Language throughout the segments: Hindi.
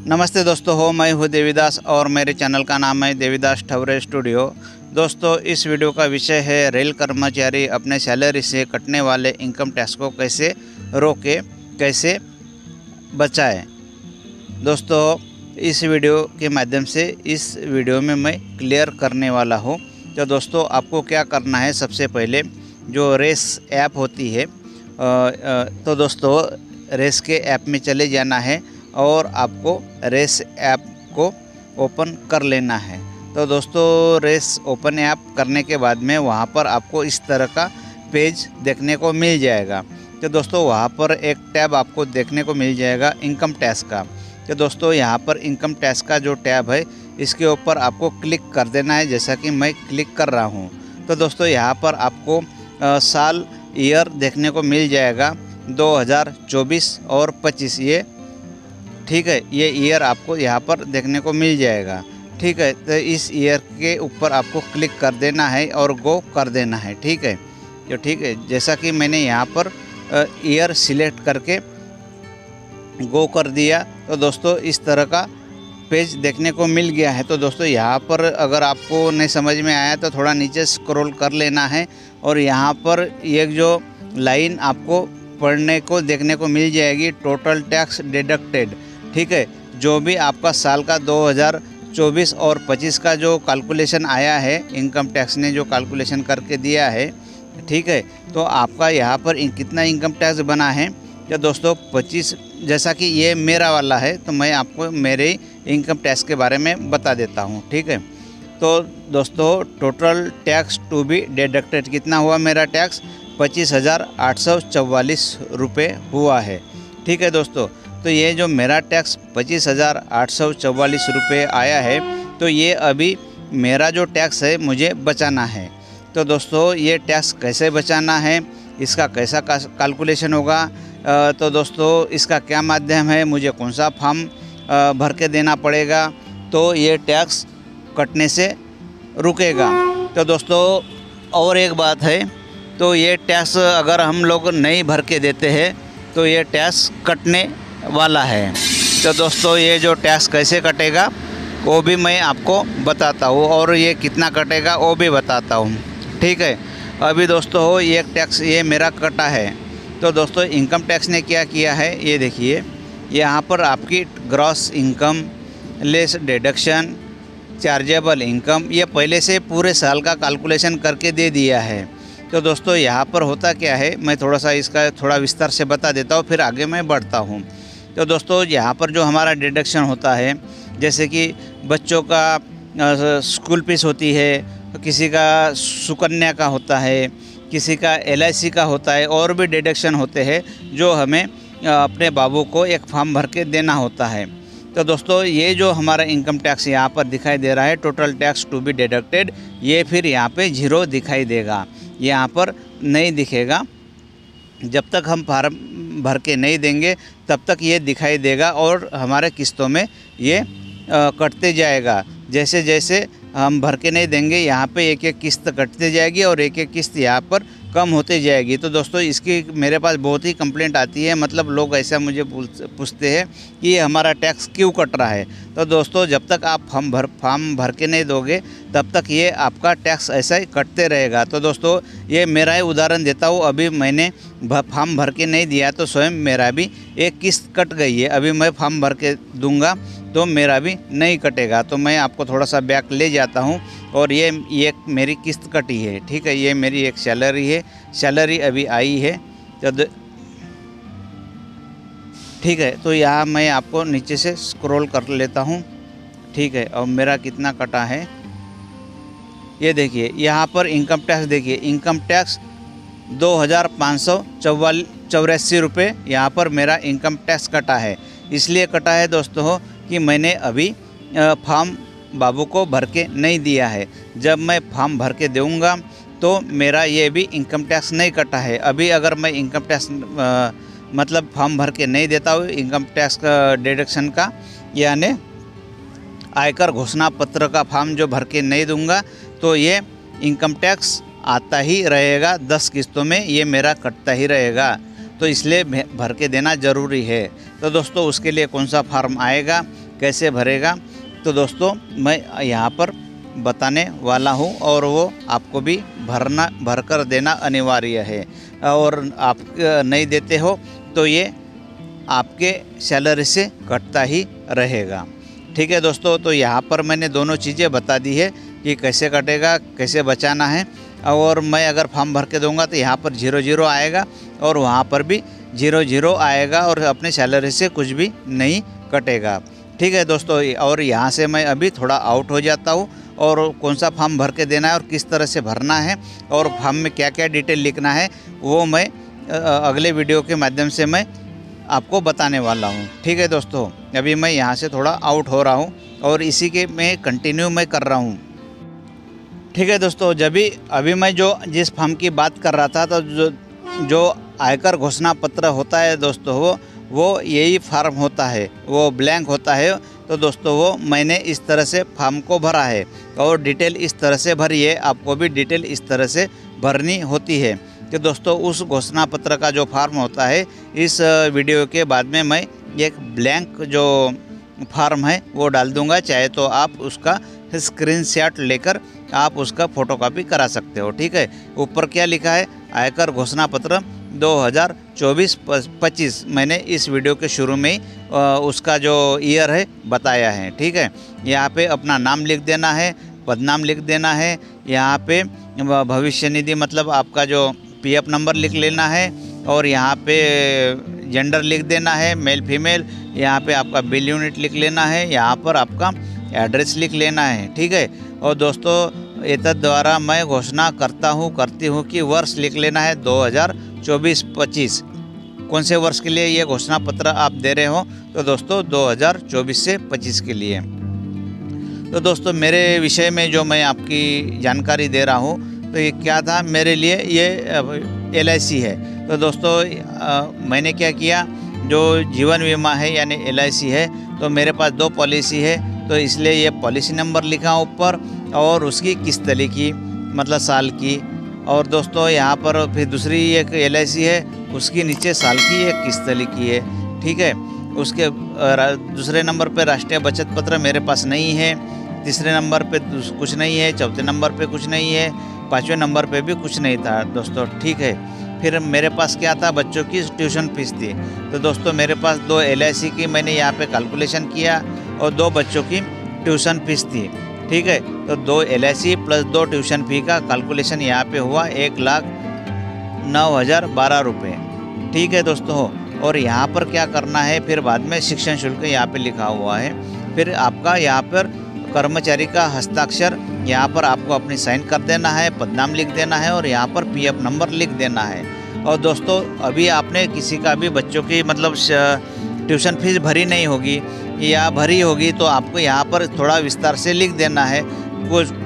नमस्ते दोस्तों हो, मैं हूँ देवीदास और मेरे चैनल का नाम है देवीदास ठवरे स्टूडियो। दोस्तों, इस वीडियो का विषय है रेल कर्मचारी अपने सैलरी से कटने वाले इनकम टैक्स को कैसे रोके, कैसे बचाएं। दोस्तों, इस वीडियो के माध्यम से इस वीडियो में मैं क्लियर करने वाला हूँ। तो दोस्तों, आपको क्या करना है, सबसे पहले जो रेस ऐप होती है तो दोस्तों रेस के ऐप में चले जाना है और आपको रेस ऐप को ओपन कर लेना है। तो दोस्तों, रेस ओपन ऐप करने के बाद में वहाँ पर आपको इस तरह का पेज देखने को मिल जाएगा। तो दोस्तों, वहाँ पर एक टैब आपको देखने को मिल जाएगा इनकम टैक्स का। तो दोस्तों, यहाँ पर इनकम टैक्स का जो टैब है इसके ऊपर आपको क्लिक कर देना है, जैसा कि मैं क्लिक कर रहा हूँ। तो दोस्तों, यहाँ पर आपको साल ईयर देखने को मिल जाएगा 2024 और 25, ये ठीक है, ये ईयर आपको यहाँ पर देखने को मिल जाएगा। ठीक है, तो इस ईयर के ऊपर आपको क्लिक कर देना है और गो कर देना है। ठीक है, तो ठीक है, जैसा कि मैंने यहाँ पर ईयर सिलेक्ट करके गो कर दिया तो दोस्तों इस तरह का पेज देखने को मिल गया है। तो दोस्तों, यहाँ पर अगर आपको नहीं समझ में आया तो थोड़ा नीचे स्क्रॉल कर लेना है और यहाँ पर एक जो लाइन आपको पढ़ने को देखने को मिल जाएगी, टोटल टैक्स डिडक्टेड। ठीक है, जो भी आपका साल का 2024 और 25 का जो कैलकुलेशन आया है, इनकम टैक्स ने जो कैलकुलेशन करके दिया है, ठीक है, तो आपका यहाँ पर कितना इनकम टैक्स बना है। या दोस्तों 25, जैसा कि ये मेरा वाला है तो मैं आपको मेरे इनकम टैक्स के बारे में बता देता हूँ। ठीक है, तो दोस्तों total tax to be deducted कितना हुआ, मेरा टैक्स 25,844 रुपये हुआ है। ठीक है दोस्तों, तो ये जो मेरा टैक्स 25,844 रुपये आया है, तो ये अभी मेरा जो टैक्स है मुझे बचाना है। तो दोस्तों, ये टैक्स कैसे बचाना है, इसका कैसा कैलकुलेशन होगा, तो दोस्तों इसका क्या माध्यम है, मुझे कौन सा फॉर्म भर के देना पड़ेगा तो ये टैक्स कटने से रुकेगा। तो दोस्तों, और एक बात है, तो ये टैक्स अगर हम लोग नहीं भर के देते हैं तो ये टैक्स कटने वाला है। तो दोस्तों, ये जो टैक्स कैसे कटेगा वो भी मैं आपको बताता हूँ और ये कितना कटेगा वो भी बताता हूँ। ठीक है, अभी दोस्तों ये टैक्स ये मेरा कटा है। तो दोस्तों, इनकम टैक्स ने क्या किया है, ये देखिए, यहाँ पर आपकी gross income, less deduction, chargeable income, ये पहले से पूरे साल का कैलकुलेशन करके दे दिया है। तो दोस्तों, यहाँ पर होता क्या है, मैं थोड़ा सा इसका थोड़ा विस्तार से बता देता हूँ, फिर आगे मैं बढ़ता हूँ। तो दोस्तों, यहाँ पर जो हमारा डिडक्शन होता है, जैसे कि बच्चों का स्कूल फीस होती है, किसी का सुकन्या का होता है, किसी का LIC का होता है, और भी डिडक्शन होते हैं जो हमें अपने बाबू को एक फॉर्म भर के देना होता है। तो दोस्तों, ये जो हमारा इनकम टैक्स यहाँ पर दिखाई दे रहा है, total tax to be deducted, ये फिर यहाँ पे 0 दिखाई देगा, यहाँ पर नहीं दिखेगा। जब तक हम फार्म भर के नहीं देंगे तब तक ये दिखाई देगा और हमारे किस्तों में ये कटते जाएगा। जैसे जैसे हम भर के नहीं देंगे, यहाँ पे एक एक किस्त कटते जाएगी और एक एक किस्त यहाँ पर कम होते जाएगी। तो दोस्तों, इसकी मेरे पास बहुत ही कंप्लेंट आती है, मतलब लोग ऐसा मुझे पूछते हैं कि ये हमारा टैक्स क्यों कट रहा है। तो दोस्तों, जब तक आप फॉर्म भर के नहीं दोगे तब तक ये आपका टैक्स ऐसा ही कटते रहेगा। तो दोस्तों, ये मेरा ही उदाहरण देता हूँ, अभी मैंने फॉर्म भर के नहीं दिया तो स्वयं मेरा भी एक किस्त कट गई है। अभी मैं फॉर्म भर के दूंगा तो मेरा भी नहीं कटेगा। तो मैं आपको थोड़ा सा बैक ले जाता हूँ और ये मेरी किस्त कटी है। ठीक है, ये मेरी एक सैलरी है, सैलरी अभी आई है। ठीक है, तो यहाँ मैं आपको नीचे से स्क्रॉल कर लेता हूँ। ठीक है, और मेरा कितना कटा है ये देखिए, यहाँ पर इनकम टैक्स देखिए, इनकम टैक्स 2,584 रुपये यहाँ पर मेरा इनकम टैक्स कटा है। इसलिए कटा है दोस्तों कि मैंने अभी फॉर्म बाबू को भर के नहीं दिया है। जब मैं फॉर्म भर के दूँगा तो मेरा ये भी इनकम टैक्स नहीं कटा है। अभी अगर मैं इनकम टैक्स मतलब फॉर्म भर के नहीं देता हूँ इनकम टैक्स का डिडक्शन का, यानी आयकर घोषणा पत्र का फॉर्म जो भर के नहीं दूंगा तो ये इनकम टैक्स आता ही रहेगा, 10 किस्तों में ये मेरा कटता ही रहेगा। तो इसलिए भर के देना ज़रूरी है। तो दोस्तों उसके लिए कौन सा फॉर्म आएगा कैसे भरेगा, तो दोस्तों मैं यहाँ पर बताने वाला हूँ और वो आपको भी भर कर देना अनिवार्य है। और आप नहीं देते हो तो ये आपके सैलरी से कटता ही रहेगा। ठीक है दोस्तों, तो यहाँ पर मैंने दोनों चीज़ें बता दी है कि कैसे कटेगा, कैसे बचाना है। और मैं अगर फॉर्म भर के दूंगा तो यहाँ पर 0 आएगा और वहाँ पर भी 0 आएगा और अपने सैलरी से कुछ भी नहीं कटेगा। ठीक है दोस्तों, और यहाँ से मैं अभी थोड़ा आउट हो जाता हूँ और कौन सा फॉर्म भर के देना है और किस तरह से भरना है और फॉर्म में क्या क्या डिटेल लिखना है वो मैं अगले वीडियो के माध्यम से मैं आपको बताने वाला हूँ। ठीक है दोस्तों, अभी मैं यहाँ से थोड़ा आउट हो रहा हूँ और इसी के मैं कंटिन्यू मैं कर रहा हूँ। ठीक है दोस्तों, अभी मैं जिस फॉर्म की बात कर रहा था, तो जो आयकर घोषणा पत्र होता है दोस्तों, वो यही फॉर्म होता है, वो ब्लैंक होता है। तो दोस्तों वो मैंने इस तरह से फॉर्म को भरा है और डिटेल इस तरह से भरी है, आपको भी डिटेल इस तरह से भरनी होती है। कि दोस्तों उस घोषणा पत्र का जो फॉर्म होता है, इस वीडियो के बाद में मैं एक ब्लैंक जो फॉर्म है वो डाल दूंगा, चाहे तो आप उसका स्क्रीनशॉट लेकर आप उसका फ़ोटोकॉपी करा सकते हो। ठीक है, ऊपर क्या लिखा है, आयकर घोषणा पत्र 2024-25 मैंने इस वीडियो के शुरू में ही उसका जो ईयर है बताया है। ठीक है, यहाँ पे अपना नाम लिख देना है, पदनाम लिख देना है, यहाँ पे भविष्य निधि मतलब आपका जो पीएफ नंबर लिख लेना है और यहाँ पे जेंडर लिख देना है, मेल फीमेल, यहाँ पे आपका बिल यूनिट लिख लेना है, यहाँ पर आपका एड्रेस लिख लेना है। ठीक है, और दोस्तों एतद द्वारा मैं घोषणा करती हूँ कि वर्ष लिख लेना है 2024-25। कौन से वर्ष के लिए ये घोषणा पत्र आप दे रहे हो, तो दोस्तों 2024 से 25 के लिए। तो दोस्तों मेरे विषय में जो मैं आपकी जानकारी दे रहा हूँ, तो ये क्या था मेरे लिए, ये LIC है। तो दोस्तों मैंने क्या किया, जो जीवन बीमा है यानी LIC है, तो मेरे पास 2 पॉलिसी है, तो इसलिए ये पॉलिसी नंबर लिखा ऊपर और उसकी किस्त लिखी, मतलब साल की। और दोस्तों यहाँ पर फिर दूसरी एक LIC है, उसकी नीचे साल की एक किस्त लिखी है। ठीक है, उसके दूसरे नंबर पे राष्ट्रीय बचत पत्र मेरे पास नहीं है, तीसरे नंबर पे कुछ नहीं है, चौथे नंबर पे कुछ नहीं है, 5वें नंबर पे भी कुछ नहीं था दोस्तों। ठीक है, फिर मेरे पास क्या था, बच्चों की ट्यूशन फीस थी। तो दोस्तों मेरे पास 2 LIC की मैंने यहाँ पे कैलकुलेशन किया और 2 बच्चों की ट्यूशन फीस थी। ठीक है, तो 2 LIC प्लस 2 ट्यूशन फी का कैलकुलेशन यहाँ पे हुआ 1,09,012 रुपये। ठीक है दोस्तों, और यहाँ पर क्या करना है, फिर बाद में शिक्षण शुल्क यहाँ पे लिखा हुआ है, फिर आपका यहाँ पर कर्मचारी का हस्ताक्षर, यहाँ पर आपको अपनी साइन कर देना है, पदनाम लिख देना है और यहाँ पर PF नंबर लिख देना है। और दोस्तों अभी आपने किसी का भी बच्चों की मतलब ट्यूशन फीस भरी नहीं होगी या भरी होगी, तो आपको यहाँ पर थोड़ा विस्तार से लिख देना है।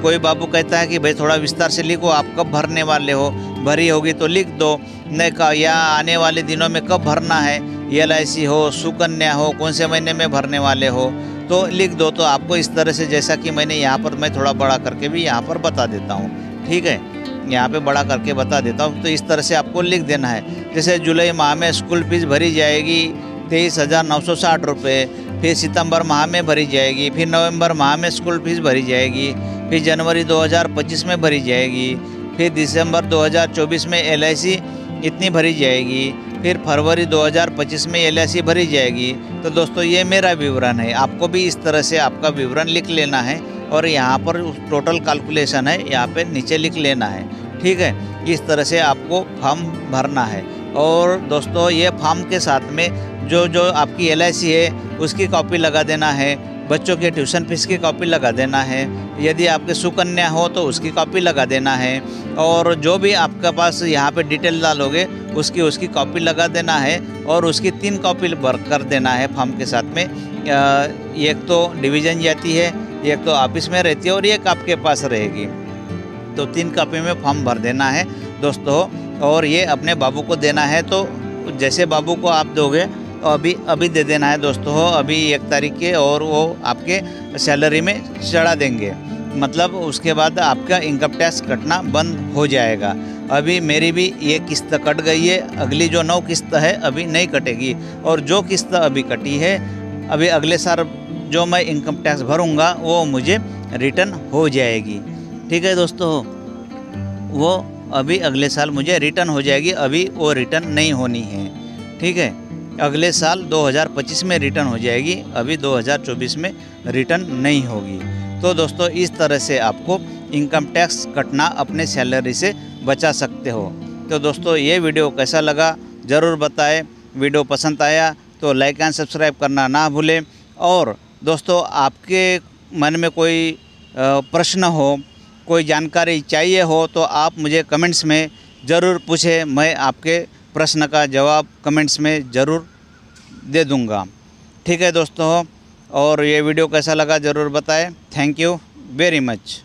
कोई बाबू कहता है कि भाई थोड़ा विस्तार से लिखो, आप कब भरने वाले हो, भरी होगी तो लिख दो, नहीं का या आने वाले दिनों में कब भरना है, LIC हो, सुकन्या हो, कौन से महीने में भरने वाले हो, तो लिख दो। तो आपको इस तरह से, जैसा कि मैंने यहाँ पर मैं थोड़ा बड़ा करके भी यहाँ पर बता देता हूँ। ठीक है, यहाँ पे बड़ा करके बता देता हूँ, तो इस तरह से आपको लिख देना है। जैसे जुलाई माह में स्कूल फीस भरी जाएगी 23,960 रुपये, फिर सितंबर माह में भरी जाएगी, फिर नवंबर माह में स्कूल फीस भरी जाएगी, फिर जनवरी 2025 में भरी जाएगी, फिर दिसंबर 2024 में LIC इतनी भरी जाएगी, फिर फरवरी 2025 में LIC भरी जाएगी। तो दोस्तों ये मेरा विवरण है, आपको भी इस तरह से आपका विवरण लिख लेना है और यहाँ पर टोटल कैलकुलेशन है यहाँ पे नीचे लिख लेना है। ठीक है, इस तरह से आपको फॉर्म भरना है। और दोस्तों ये फॉर्म के साथ में जो आपकी LIC है उसकी कॉपी लगा देना है, बच्चों के ट्यूशन फीस की कॉपी लगा देना है, यदि आपके सुकन्या हो तो उसकी कॉपी लगा देना है, और जो भी आपके पास यहाँ पे डिटेल डालोगे उसकी कॉपी लगा देना है और उसकी 3 कॉपी भर कर देना है फॉर्म के साथ में। एक तो डिवीज़न जाती है, एक तो ऑफिस में रहती है और एक आपके पास रहेगी, तो 3 कॉपी में फॉर्म भर देना है दोस्तों। और ये अपने बाबू को देना है, तो जैसे बाबू को आप दोगे अभी दे देना है दोस्तों, अभी 1 तारीख के, और वो आपके सैलरी में चढ़ा देंगे, मतलब उसके बाद आपका इनकम टैक्स कटना बंद हो जाएगा। अभी मेरी भी ये किस्त कट गई है, अगली जो 9 किस्त है अभी नहीं कटेगी, और जो किस्त अभी कटी है अभी अगले साल जो मैं इनकम टैक्स भरूंगा वो मुझे रिटर्न हो जाएगी। ठीक है दोस्तों, वो अभी अगले साल मुझे रिटर्न हो जाएगी, अभी वो रिटर्न नहीं होनी है। ठीक है, अगले साल 2025 में रिटर्न हो जाएगी, अभी 2024 में रिटर्न नहीं होगी। तो दोस्तों इस तरह से आपको इनकम टैक्स कटना अपने सैलरी से बचा सकते हो। तो दोस्तों ये वीडियो कैसा लगा ज़रूर बताएं। वीडियो पसंद आया तो लाइक एंड सब्सक्राइब करना ना भूलें। और दोस्तों आपके मन में कोई प्रश्न हो, कोई जानकारी चाहिए हो तो आप मुझे कमेंट्स में ज़रूर पूछें, मैं आपके प्रश्न का जवाब कमेंट्स में ज़रूर दे दूंगा। ठीक है दोस्तों, और ये वीडियो कैसा लगा ज़रूर बताएं। Thank you very much.